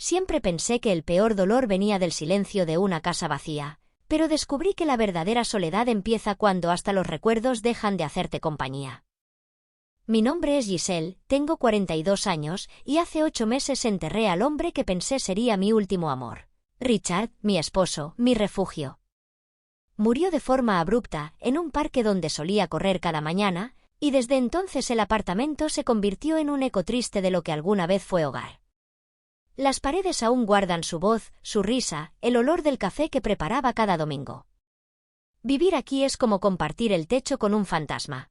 Siempre pensé que el peor dolor venía del silencio de una casa vacía, pero descubrí que la verdadera soledad empieza cuando hasta los recuerdos dejan de hacerte compañía. Mi nombre es Giselle, tengo 42 años, y hace 8 meses enterré al hombre que pensé sería mi último amor. Richard, mi esposo, mi refugio. Murió de forma abrupta, en un parque donde solía correr cada mañana, y desde entonces el apartamento se convirtió en un eco triste de lo que alguna vez fue hogar. Las paredes aún guardan su voz, su risa, el olor del café que preparaba cada domingo. Vivir aquí es como compartir el techo con un fantasma.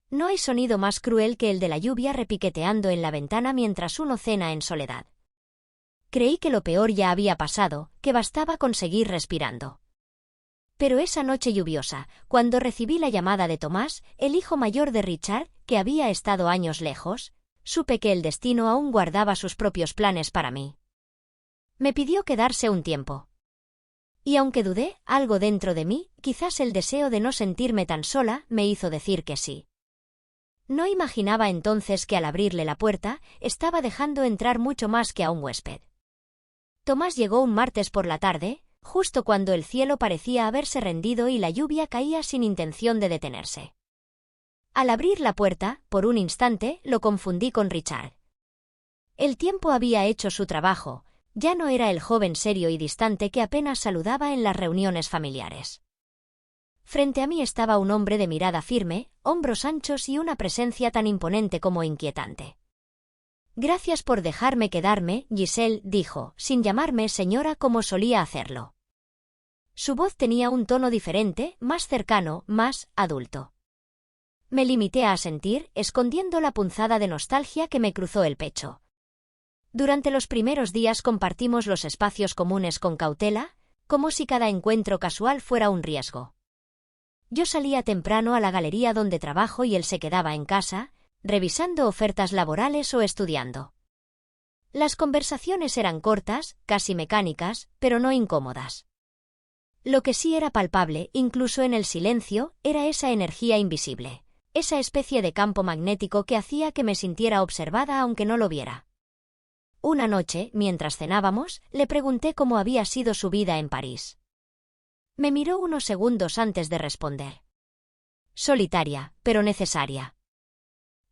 No hay sonido más cruel que el de la lluvia repiqueteando en la ventana mientras uno cena en soledad. Creí que lo peor ya había pasado, que bastaba con seguir respirando. Pero esa noche lluviosa, cuando recibí la llamada de Tomás, el hijo mayor de Richard, que había estado años lejos, supe que el destino aún guardaba sus propios planes para mí. Me pidió quedarse un tiempo. Y aunque dudé, algo dentro de mí, quizás el deseo de no sentirme tan sola, me hizo decir que sí. No imaginaba entonces que al abrirle la puerta, estaba dejando entrar mucho más que a un huésped. Tomás llegó un martes por la tarde, justo cuando el cielo parecía haberse rendido y la lluvia caía sin intención de detenerse. Al abrir la puerta, por un instante, lo confundí con Richard. El tiempo había hecho su trabajo, ya no era el joven serio y distante que apenas saludaba en las reuniones familiares. Frente a mí estaba un hombre de mirada firme, hombros anchos y una presencia tan imponente como inquietante. «Gracias por dejarme quedarme», Giselle dijo, sin llamarme señora como solía hacerlo. Su voz tenía un tono diferente, más cercano, más adulto. Me limité a asentir, escondiendo la punzada de nostalgia que me cruzó el pecho. Durante los primeros días compartimos los espacios comunes con cautela, como si cada encuentro casual fuera un riesgo. Yo salía temprano a la galería donde trabajo y él se quedaba en casa, revisando ofertas laborales o estudiando. Las conversaciones eran cortas, casi mecánicas, pero no incómodas. Lo que sí era palpable, incluso en el silencio, era esa energía invisible, esa especie de campo magnético que hacía que me sintiera observada aunque no lo viera. Una noche, mientras cenábamos, le pregunté cómo había sido su vida en París. Me miró unos segundos antes de responder. Solitaria, pero necesaria.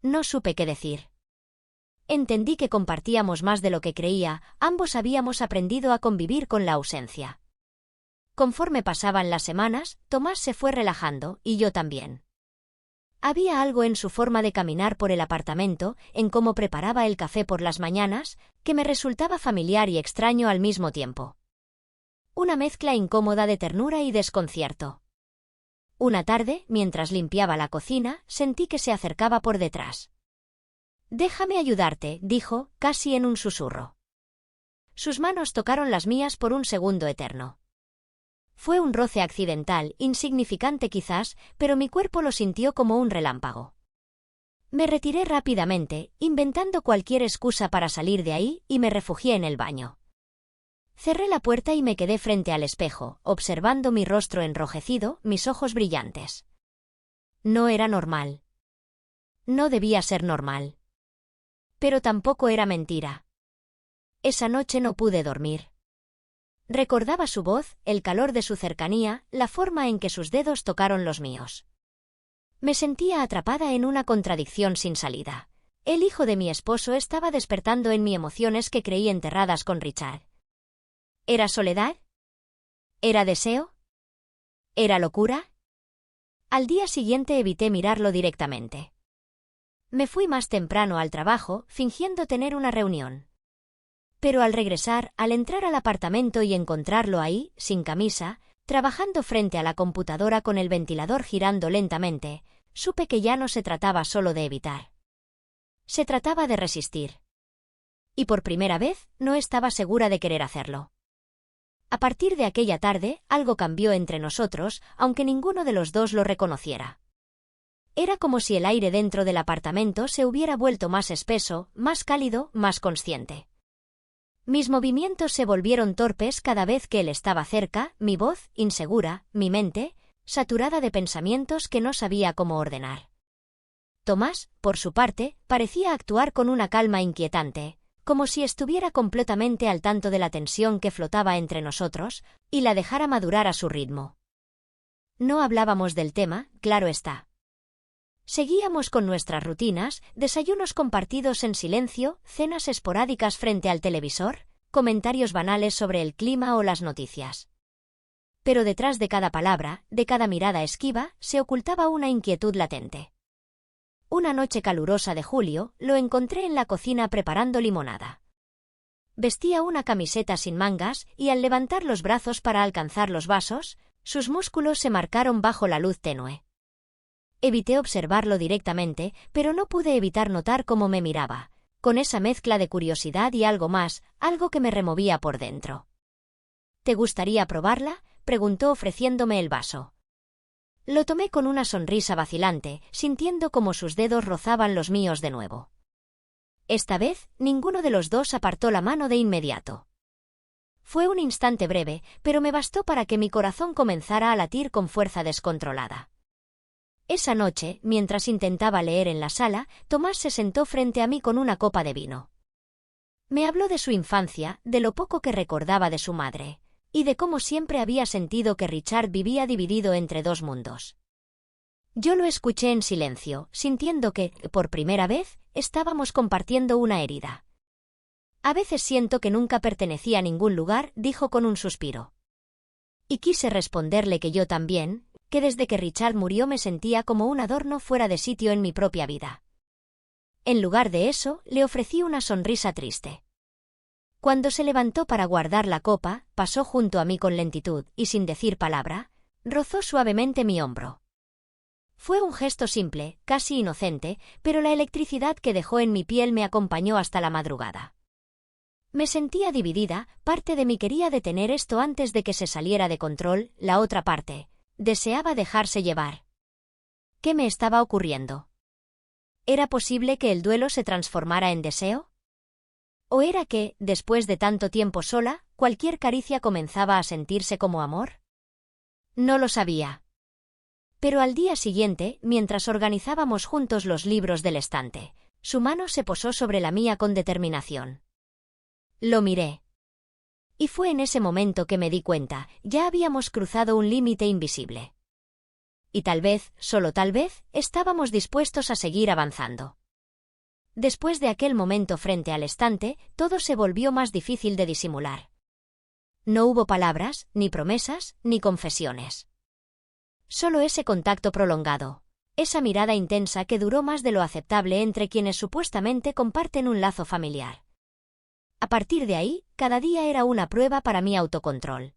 No supe qué decir. Entendí que compartíamos más de lo que creía, ambos habíamos aprendido a convivir con la ausencia. Conforme pasaban las semanas, Tomás se fue relajando, y yo también. Había algo en su forma de caminar por el apartamento, en cómo preparaba el café por las mañanas, que me resultaba familiar y extraño al mismo tiempo. Una mezcla incómoda de ternura y desconcierto. Una tarde, mientras limpiaba la cocina, sentí que se acercaba por detrás. «Déjame ayudarte», dijo, casi en un susurro. Sus manos tocaron las mías por un segundo eterno. Fue un roce accidental, insignificante quizás, pero mi cuerpo lo sintió como un relámpago. Me retiré rápidamente, inventando cualquier excusa para salir de ahí, y me refugié en el baño. Cerré la puerta y me quedé frente al espejo, observando mi rostro enrojecido, mis ojos brillantes. No era normal. No debía ser normal. Pero tampoco era mentira. Esa noche no pude dormir. Recordaba su voz, el calor de su cercanía, la forma en que sus dedos tocaron los míos. Me sentía atrapada en una contradicción sin salida. El hijo de mi esposo estaba despertando en mí emociones que creí enterradas con Richard. ¿Era soledad? ¿Era deseo? ¿Era locura? Al día siguiente evité mirarlo directamente. Me fui más temprano al trabajo, fingiendo tener una reunión. Pero al regresar, al entrar al apartamento y encontrarlo ahí, sin camisa, trabajando frente a la computadora con el ventilador girando lentamente, supe que ya no se trataba solo de evitar. Se trataba de resistir. Y por primera vez, no estaba segura de querer hacerlo. A partir de aquella tarde, algo cambió entre nosotros, aunque ninguno de los dos lo reconociera. Era como si el aire dentro del apartamento se hubiera vuelto más espeso, más cálido, más consciente. Mis movimientos se volvieron torpes cada vez que él estaba cerca, mi voz, insegura, mi mente, saturada de pensamientos que no sabía cómo ordenar. Tomás, por su parte, parecía actuar con una calma inquietante, como si estuviera completamente al tanto de la tensión que flotaba entre nosotros, y la dejara madurar a su ritmo. No hablábamos del tema, claro está. Seguíamos con nuestras rutinas, desayunos compartidos en silencio, cenas esporádicas frente al televisor, comentarios banales sobre el clima o las noticias. Pero detrás de cada palabra, de cada mirada esquiva, se ocultaba una inquietud latente. Una noche calurosa de julio, lo encontré en la cocina preparando limonada. Vestía una camiseta sin mangas y al levantar los brazos para alcanzar los vasos, sus músculos se marcaron bajo la luz tenue. Evité observarlo directamente, pero no pude evitar notar cómo me miraba, con esa mezcla de curiosidad y algo más, algo que me removía por dentro. ¿Te gustaría probarla?, preguntó ofreciéndome el vaso. Lo tomé con una sonrisa vacilante, sintiendo cómo sus dedos rozaban los míos de nuevo. Esta vez, ninguno de los dos apartó la mano de inmediato. Fue un instante breve, pero me bastó para que mi corazón comenzara a latir con fuerza descontrolada. Esa noche, mientras intentaba leer en la sala, Tomás se sentó frente a mí con una copa de vino. Me habló de su infancia, de lo poco que recordaba de su madre, y de cómo siempre había sentido que Richard vivía dividido entre dos mundos. Yo lo escuché en silencio, sintiendo que, por primera vez, estábamos compartiendo una herida. A veces siento que nunca pertenecí a ningún lugar, dijo con un suspiro. Y quise responderle que yo también, que desde que Richard murió me sentía como un adorno fuera de sitio en mi propia vida. En lugar de eso, le ofrecí una sonrisa triste. Cuando se levantó para guardar la copa, pasó junto a mí con lentitud y sin decir palabra, rozó suavemente mi hombro. Fue un gesto simple, casi inocente, pero la electricidad que dejó en mi piel me acompañó hasta la madrugada. Me sentía dividida, parte de mí quería detener esto antes de que se saliera de control, la otra parte deseaba dejarse llevar. ¿Qué me estaba ocurriendo? ¿Era posible que el duelo se transformara en deseo? ¿O era que, después de tanto tiempo sola, cualquier caricia comenzaba a sentirse como amor? No lo sabía. Pero al día siguiente, mientras organizábamos juntos los libros del estante, su mano se posó sobre la mía con determinación. Lo miré. Y fue en ese momento que me di cuenta, ya habíamos cruzado un límite invisible. Y tal vez, solo tal vez, estábamos dispuestos a seguir avanzando. Después de aquel momento frente al estante, todo se volvió más difícil de disimular. No hubo palabras, ni promesas, ni confesiones. Solo ese contacto prolongado, esa mirada intensa que duró más de lo aceptable entre quienes supuestamente comparten un lazo familiar. A partir de ahí, cada día era una prueba para mi autocontrol.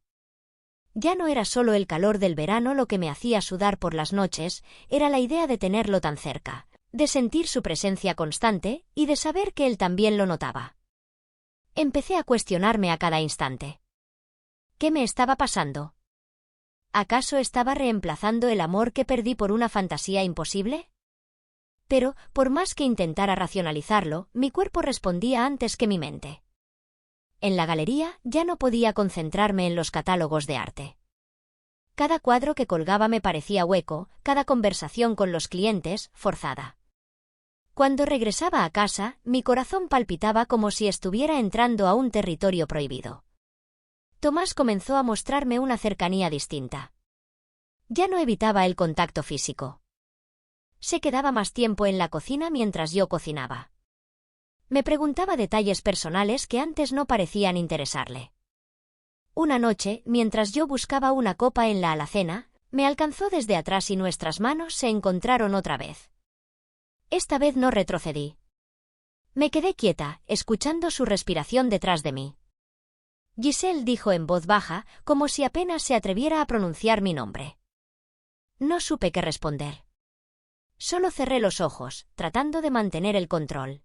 Ya no era solo el calor del verano lo que me hacía sudar por las noches, era la idea de tenerlo tan cerca, de sentir su presencia constante y de saber que él también lo notaba. Empecé a cuestionarme a cada instante. ¿Qué me estaba pasando? ¿Acaso estaba reemplazando el amor que perdí por una fantasía imposible? Pero, por más que intentara racionalizarlo, mi cuerpo respondía antes que mi mente. En la galería ya no podía concentrarme en los catálogos de arte. Cada cuadro que colgaba me parecía hueco, cada conversación con los clientes, forzada. Cuando regresaba a casa, mi corazón palpitaba como si estuviera entrando a un territorio prohibido. Tomás comenzó a mostrarme una cercanía distinta. Ya no evitaba el contacto físico. Se quedaba más tiempo en la cocina mientras yo cocinaba. Me preguntaba detalles personales que antes no parecían interesarle. Una noche, mientras yo buscaba una copa en la alacena, me alcanzó desde atrás y nuestras manos se encontraron otra vez. Esta vez no retrocedí. Me quedé quieta, escuchando su respiración detrás de mí. Giselle dijo en voz baja, como si apenas se atreviera a pronunciar mi nombre. No supe qué responder. Solo cerré los ojos, tratando de mantener el control.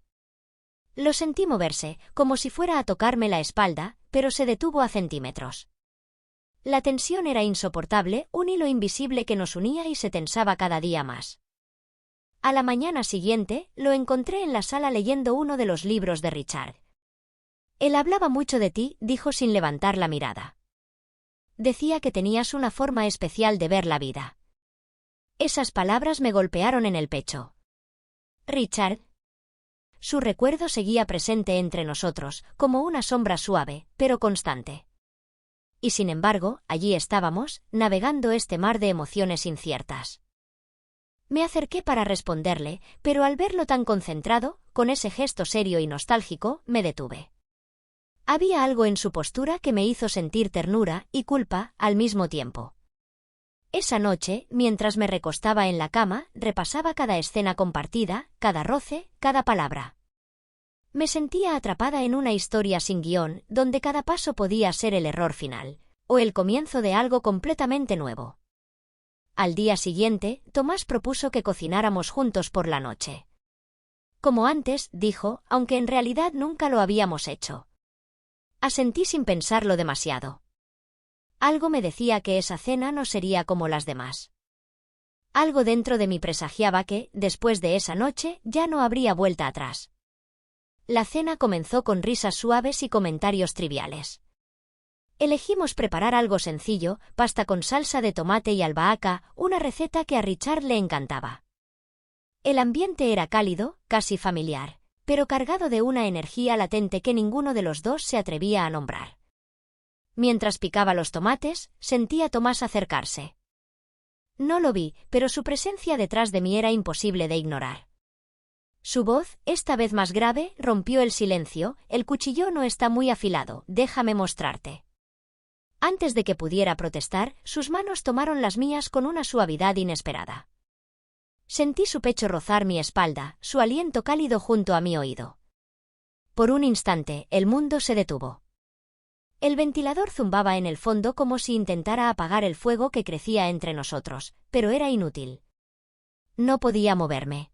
Lo sentí moverse, como si fuera a tocarme la espalda, pero se detuvo a centímetros. La tensión era insoportable, un hilo invisible que nos unía y se tensaba cada día más. A la mañana siguiente, lo encontré en la sala leyendo uno de los libros de Richard. Él hablaba mucho de ti, dijo sin levantar la mirada. Decía que tenías una forma especial de ver la vida. Esas palabras me golpearon en el pecho. Richard. Su recuerdo seguía presente entre nosotros, como una sombra suave, pero constante. Y sin embargo, allí estábamos, navegando este mar de emociones inciertas. Me acerqué para responderle, pero al verlo tan concentrado, con ese gesto serio y nostálgico, me detuve. Había algo en su postura que me hizo sentir ternura y culpa al mismo tiempo. Esa noche, mientras me recostaba en la cama, repasaba cada escena compartida, cada roce, cada palabra. Me sentía atrapada en una historia sin guión, donde cada paso podía ser el error final, o el comienzo de algo completamente nuevo. Al día siguiente, Tomás propuso que cocináramos juntos por la noche. Como antes, dijo, aunque en realidad nunca lo habíamos hecho. Asentí sin pensarlo demasiado. Algo me decía que esa cena no sería como las demás. Algo dentro de mí presagiaba que, después de esa noche, ya no habría vuelta atrás. La cena comenzó con risas suaves y comentarios triviales. Elegimos preparar algo sencillo, pasta con salsa de tomate y albahaca, una receta que a Richard le encantaba. El ambiente era cálido, casi familiar, pero cargado de una energía latente que ninguno de los dos se atrevía a nombrar. Mientras picaba los tomates, sentí a Tomás acercarse. No lo vi, pero su presencia detrás de mí era imposible de ignorar. Su voz, esta vez más grave, rompió el silencio. El cuchillo no está muy afilado, déjame mostrarte. Antes de que pudiera protestar, sus manos tomaron las mías con una suavidad inesperada. Sentí su pecho rozar mi espalda, su aliento cálido junto a mi oído. Por un instante, el mundo se detuvo. El ventilador zumbaba en el fondo como si intentara apagar el fuego que crecía entre nosotros, pero era inútil. No podía moverme.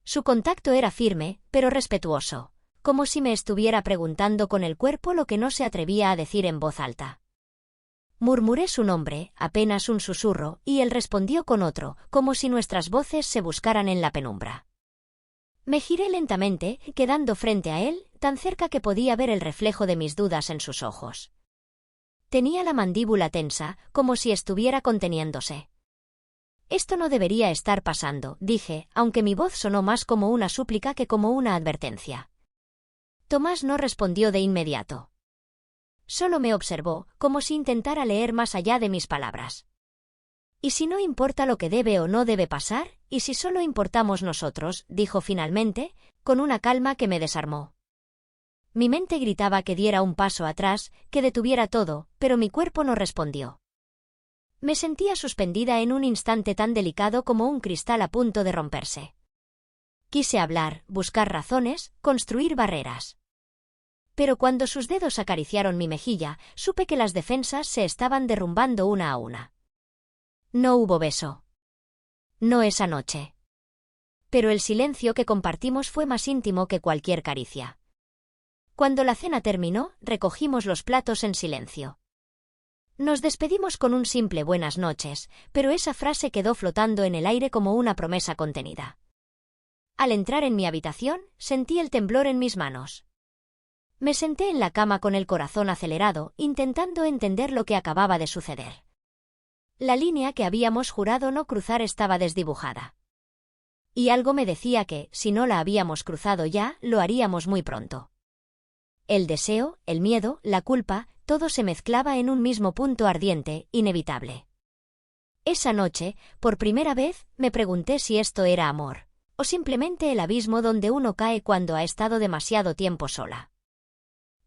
Su contacto era firme, pero respetuoso, como si me estuviera preguntando con el cuerpo lo que no se atrevía a decir en voz alta. Murmuré su nombre, apenas un susurro, y él respondió con otro, como si nuestras voces se buscaran en la penumbra. Me giré lentamente, quedando frente a él, tan cerca que podía ver el reflejo de mis dudas en sus ojos. Tenía la mandíbula tensa, como si estuviera conteniéndose. Esto no debería estar pasando, dije, aunque mi voz sonó más como una súplica que como una advertencia. Tomás no respondió de inmediato. Solo me observó, como si intentara leer más allá de mis palabras. ¿Y si no importa lo que debe o no debe pasar? ¿Y si solo importamos nosotros?, dijo finalmente, con una calma que me desarmó. Mi mente gritaba que diera un paso atrás, que detuviera todo, pero mi cuerpo no respondió. Me sentía suspendida en un instante tan delicado como un cristal a punto de romperse. Quise hablar, buscar razones, construir barreras. Pero cuando sus dedos acariciaron mi mejilla, supe que las defensas se estaban derrumbando una a una. No hubo beso. No esa noche. Pero el silencio que compartimos fue más íntimo que cualquier caricia. Cuando la cena terminó, recogimos los platos en silencio. Nos despedimos con un simple buenas noches, pero esa frase quedó flotando en el aire como una promesa contenida. Al entrar en mi habitación, sentí el temblor en mis manos. Me senté en la cama con el corazón acelerado, intentando entender lo que acababa de suceder. La línea que habíamos jurado no cruzar estaba desdibujada. Y algo me decía que, si no la habíamos cruzado ya, lo haríamos muy pronto. El deseo, el miedo, la culpa, todo se mezclaba en un mismo punto ardiente, inevitable. Esa noche, por primera vez, me pregunté si esto era amor, o simplemente el abismo donde uno cae cuando ha estado demasiado tiempo sola.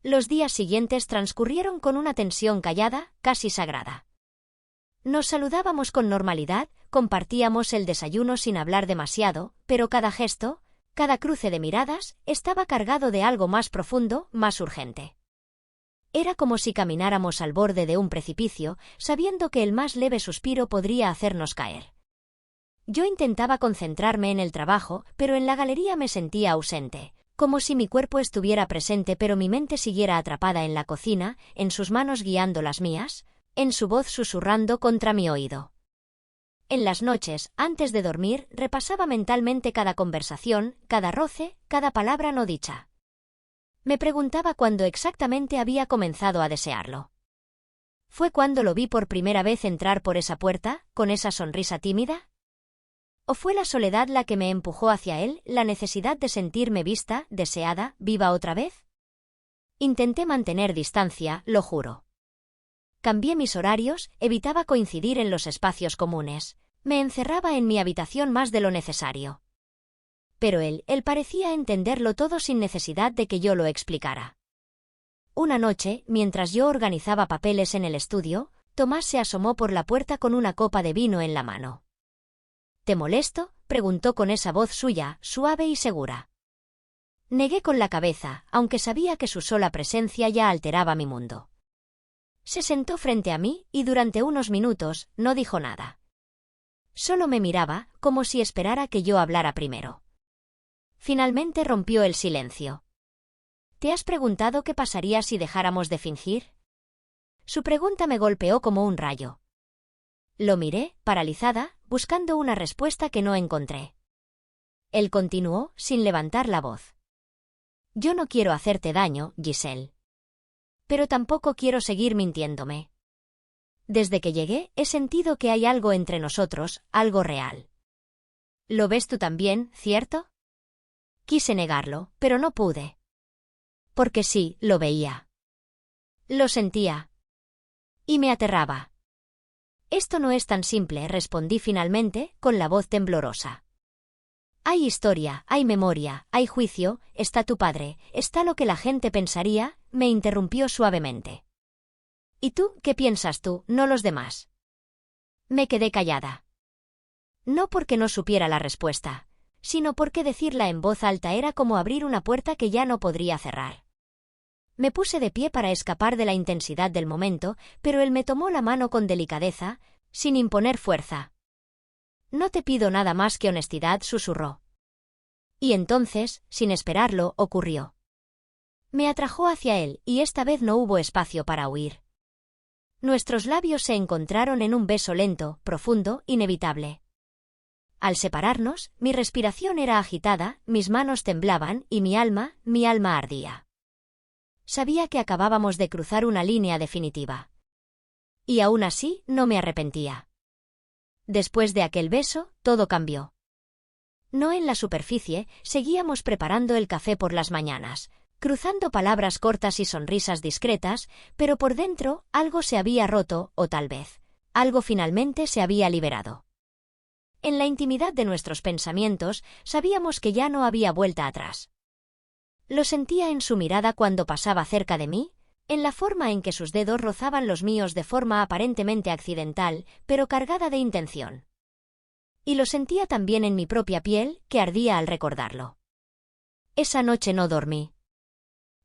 Los días siguientes transcurrieron con una tensión callada, casi sagrada. Nos saludábamos con normalidad, compartíamos el desayuno sin hablar demasiado, pero cada gesto, cada cruce de miradas, estaba cargado de algo más profundo, más urgente. Era como si camináramos al borde de un precipicio, sabiendo que el más leve suspiro podría hacernos caer. Yo intentaba concentrarme en el trabajo, pero en la galería me sentía ausente, como si mi cuerpo estuviera presente pero mi mente siguiera atrapada en la cocina, en sus manos guiando las mías, en su voz susurrando contra mi oído. En las noches, antes de dormir, repasaba mentalmente cada conversación, cada roce, cada palabra no dicha. Me preguntaba cuándo exactamente había comenzado a desearlo. ¿Fue cuando lo vi por primera vez entrar por esa puerta, con esa sonrisa tímida? ¿O fue la soledad la que me empujó hacia él, la necesidad de sentirme vista, deseada, viva otra vez? Intenté mantener distancia, lo juro. Cambié mis horarios, evitaba coincidir en los espacios comunes. Me encerraba en mi habitación más de lo necesario. Pero él parecía entenderlo todo sin necesidad de que yo lo explicara. Una noche, mientras yo organizaba papeles en el estudio, Tomás se asomó por la puerta con una copa de vino en la mano. ¿Te molesto?, preguntó con esa voz suya, suave y segura. Negué con la cabeza, aunque sabía que su sola presencia ya alteraba mi mundo. Se sentó frente a mí y durante unos minutos no dijo nada. Solo me miraba, como si esperara que yo hablara primero. Finalmente rompió el silencio. ¿Te has preguntado qué pasaría si dejáramos de fingir? Su pregunta me golpeó como un rayo. Lo miré, paralizada, buscando una respuesta que no encontré. Él continuó, sin levantar la voz. Yo no quiero hacerte daño, Giselle. Pero tampoco quiero seguir mintiéndome. Desde que llegué, he sentido que hay algo entre nosotros, algo real. ¿Lo ves tú también, cierto? Quise negarlo, pero no pude. Porque sí, lo veía. Lo sentía. Y me aterraba. Esto no es tan simple, respondí finalmente, con la voz temblorosa. Hay historia, hay memoria, hay juicio, está tu padre, está lo que la gente pensaría, me interrumpió suavemente. ¿Y tú, qué piensas tú, no los demás? Me quedé callada. No porque no supiera la respuesta, sino porque decirla en voz alta era como abrir una puerta que ya no podría cerrar. Me puse de pie para escapar de la intensidad del momento, pero él me tomó la mano con delicadeza, sin imponer fuerza. No te pido nada más que honestidad, susurró. Y entonces, sin esperarlo, ocurrió. Me atrajo hacia él, y esta vez no hubo espacio para huir. Nuestros labios se encontraron en un beso lento, profundo, inevitable. Al separarnos, mi respiración era agitada, mis manos temblaban, y mi alma ardía. Sabía que acabábamos de cruzar una línea definitiva. Y aún así, no me arrepentía. Después de aquel beso, todo cambió. No en la superficie, seguíamos preparando el café por las mañanas, cruzando palabras cortas y sonrisas discretas, pero por dentro, algo se había roto, o tal vez, algo finalmente se había liberado. En la intimidad de nuestros pensamientos, sabíamos que ya no había vuelta atrás. Lo sentía en su mirada cuando pasaba cerca de mí, en la forma en que sus dedos rozaban los míos de forma aparentemente accidental, pero cargada de intención. Y lo sentía también en mi propia piel, que ardía al recordarlo. Esa noche no dormí.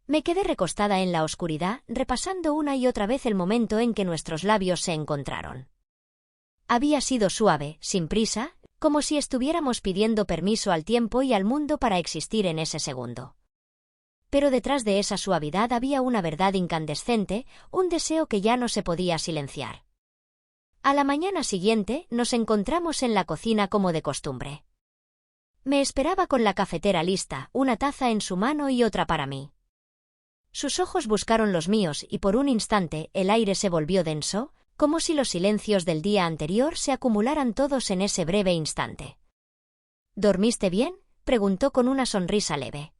Me quedé recostada en la oscuridad, repasando una y otra vez el momento en que nuestros labios se encontraron. Había sido suave, sin prisa, como si estuviéramos pidiendo permiso al tiempo y al mundo para existir en ese segundo. Pero detrás de esa suavidad había una verdad incandescente, un deseo que ya no se podía silenciar. A la mañana siguiente, nos encontramos en la cocina como de costumbre. Me esperaba con la cafetera lista, una taza en su mano y otra para mí. Sus ojos buscaron los míos y por un instante el aire se volvió denso, como si los silencios del día anterior se acumularan todos en ese breve instante. ¿Dormiste bien?, preguntó con una sonrisa leve.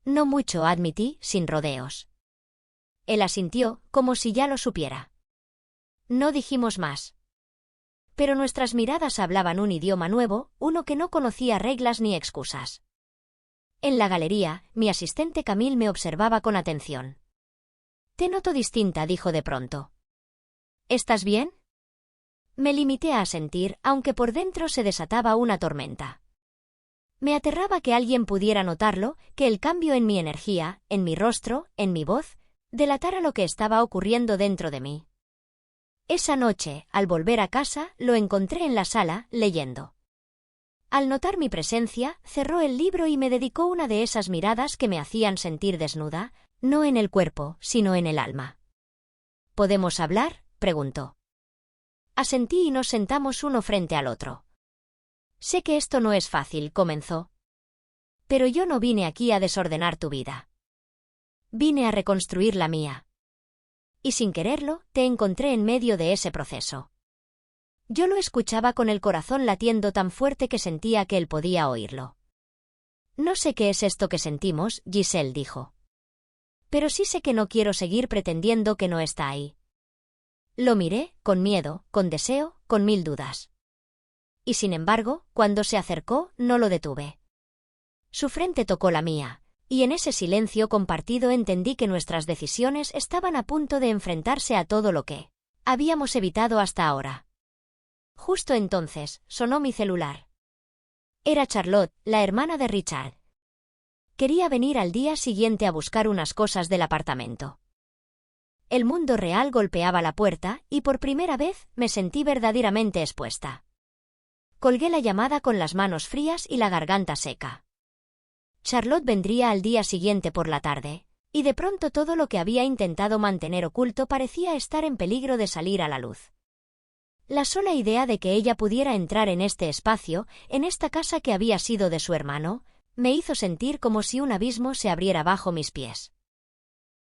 No mucho, admití, sin rodeos. Él asintió, como si ya lo supiera. No dijimos más. Pero nuestras miradas hablaban un idioma nuevo, uno que no conocía reglas ni excusas. En la galería, mi asistente Camille me observaba con atención. Te noto distinta, dijo de pronto. ¿Estás bien? Me limité a asentir, aunque por dentro se desataba una tormenta. Me aterraba que alguien pudiera notarlo, que el cambio en mi energía, en mi rostro, en mi voz, delatara lo que estaba ocurriendo dentro de mí. Esa noche, al volver a casa, lo encontré en la sala, leyendo. Al notar mi presencia, cerró el libro y me dedicó una de esas miradas que me hacían sentir desnuda, no en el cuerpo, sino en el alma. ¿Podemos hablar?, preguntó. Asentí y nos sentamos uno frente al otro. Sé que esto no es fácil, comenzó. Pero yo no vine aquí a desordenar tu vida. Vine a reconstruir la mía. Y sin quererlo, te encontré en medio de ese proceso. Yo lo escuchaba con el corazón latiendo tan fuerte que sentía que él podía oírlo. No sé qué es esto que sentimos, Giselle dijo. Pero sí sé que no quiero seguir pretendiendo que no está ahí. Lo miré, con miedo, con deseo, con mil dudas. Y sin embargo, cuando se acercó, no lo detuve. Su frente tocó la mía, y en ese silencio compartido entendí que nuestras decisiones estaban a punto de enfrentarse a todo lo que habíamos evitado hasta ahora. Justo entonces, sonó mi celular. Era Charlotte, la hermana de Richard. Quería venir al día siguiente a buscar unas cosas del apartamento. El mundo real golpeaba la puerta y por primera vez me sentí verdaderamente expuesta. Colgué la llamada con las manos frías y la garganta seca. Charlotte vendría al día siguiente por la tarde, y de pronto todo lo que había intentado mantener oculto parecía estar en peligro de salir a la luz. La sola idea de que ella pudiera entrar en este espacio, en esta casa que había sido de su hermano, me hizo sentir como si un abismo se abriera bajo mis pies.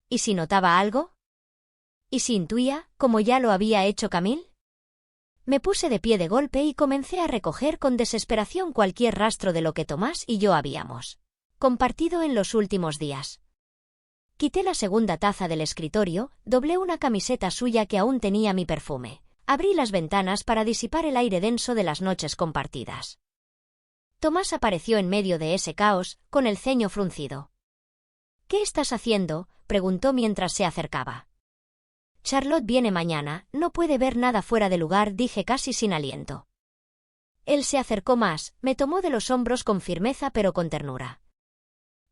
¿Y si notaba algo? ¿Y si intuía, como ya lo había hecho Camille? Me puse de pie de golpe y comencé a recoger con desesperación cualquier rastro de lo que Tomás y yo habíamos compartido en los últimos días. Quité la segunda taza del escritorio, doblé una camiseta suya que aún tenía mi perfume. Abrí las ventanas para disipar el aire denso de las noches compartidas. Tomás apareció en medio de ese caos, con el ceño fruncido. «¿Qué estás haciendo?», preguntó mientras se acercaba. «Charlotte viene mañana, no puede ver nada fuera de lugar», dije casi sin aliento. Él se acercó más, me tomó de los hombros con firmeza pero con ternura.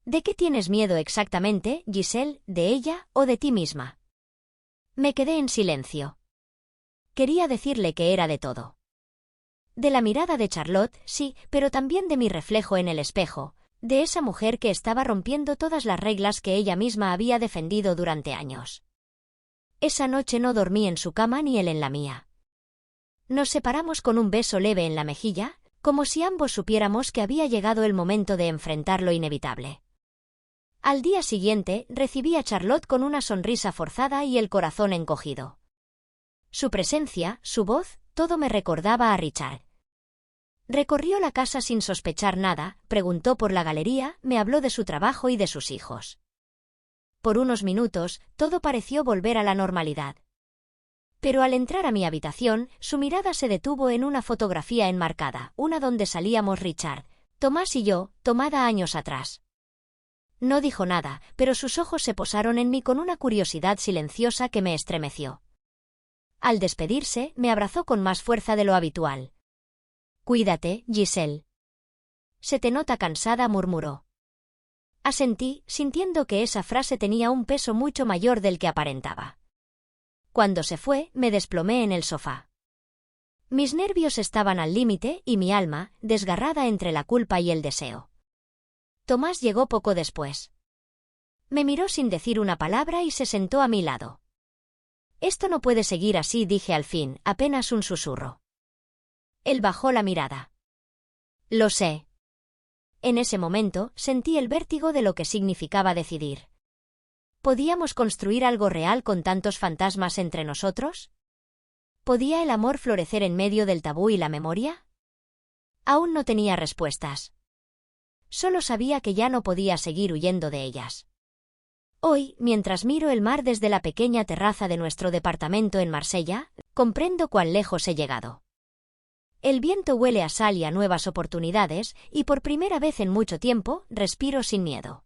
«¿De qué tienes miedo exactamente, Giselle, de ella o de ti misma?» Me quedé en silencio. Quería decirle que era de todo. De la mirada de Charlotte, sí, pero también de mi reflejo en el espejo, de esa mujer que estaba rompiendo todas las reglas que ella misma había defendido durante años. Esa noche no dormí en su cama ni él en la mía. Nos separamos con un beso leve en la mejilla, como si ambos supiéramos que había llegado el momento de enfrentar lo inevitable. Al día siguiente, recibí a Charlotte con una sonrisa forzada y el corazón encogido. Su presencia, su voz, todo me recordaba a Richard. Recorrió la casa sin sospechar nada, preguntó por la galería, me habló de su trabajo y de sus hijos. Por unos minutos, todo pareció volver a la normalidad. Pero al entrar a mi habitación, su mirada se detuvo en una fotografía enmarcada, una donde salíamos Richard, Tomás y yo, tomada años atrás. No dijo nada, pero sus ojos se posaron en mí con una curiosidad silenciosa que me estremeció. Al despedirse, me abrazó con más fuerza de lo habitual. «Cuídate, Giselle». «Se te nota cansada», murmuró. Asentí, sintiendo que esa frase tenía un peso mucho mayor del que aparentaba. Cuando se fue, me desplomé en el sofá. Mis nervios estaban al límite y mi alma, desgarrada entre la culpa y el deseo. Tomás llegó poco después. Me miró sin decir una palabra y se sentó a mi lado. «Esto no puede seguir así», dije al fin, apenas un susurro. Él bajó la mirada. «Lo sé». En ese momento, sentí el vértigo de lo que significaba decidir. ¿Podíamos construir algo real con tantos fantasmas entre nosotros? ¿Podía el amor florecer en medio del tabú y la memoria? Aún no tenía respuestas. Solo sabía que ya no podía seguir huyendo de ellas. Hoy, mientras miro el mar desde la pequeña terraza de nuestro departamento en Marsella, comprendo cuán lejos he llegado. El viento huele a sal y a nuevas oportunidades, y por primera vez en mucho tiempo, respiro sin miedo.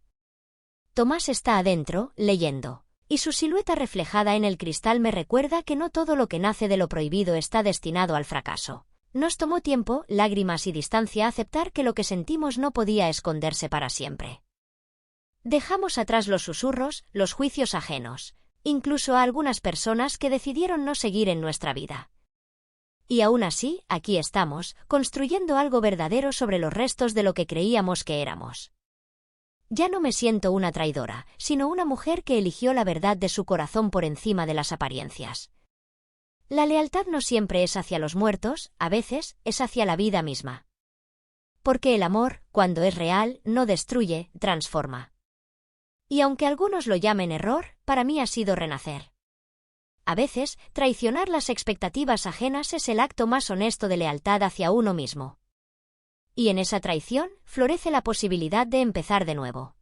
Tomás está adentro, leyendo, y su silueta reflejada en el cristal me recuerda que no todo lo que nace de lo prohibido está destinado al fracaso. Nos tomó tiempo, lágrimas y distancia aceptar que lo que sentimos no podía esconderse para siempre. Dejamos atrás los susurros, los juicios ajenos, incluso a algunas personas que decidieron no seguir en nuestra vida. Y aún así, aquí estamos, construyendo algo verdadero sobre los restos de lo que creíamos que éramos. Ya no me siento una traidora, sino una mujer que eligió la verdad de su corazón por encima de las apariencias. La lealtad no siempre es hacia los muertos, a veces es hacia la vida misma. Porque el amor, cuando es real, no destruye, transforma. Y aunque algunos lo llamen error, para mí ha sido renacer. A veces, traicionar las expectativas ajenas es el acto más honesto de lealtad hacia uno mismo. Y en esa traición, florece la posibilidad de empezar de nuevo.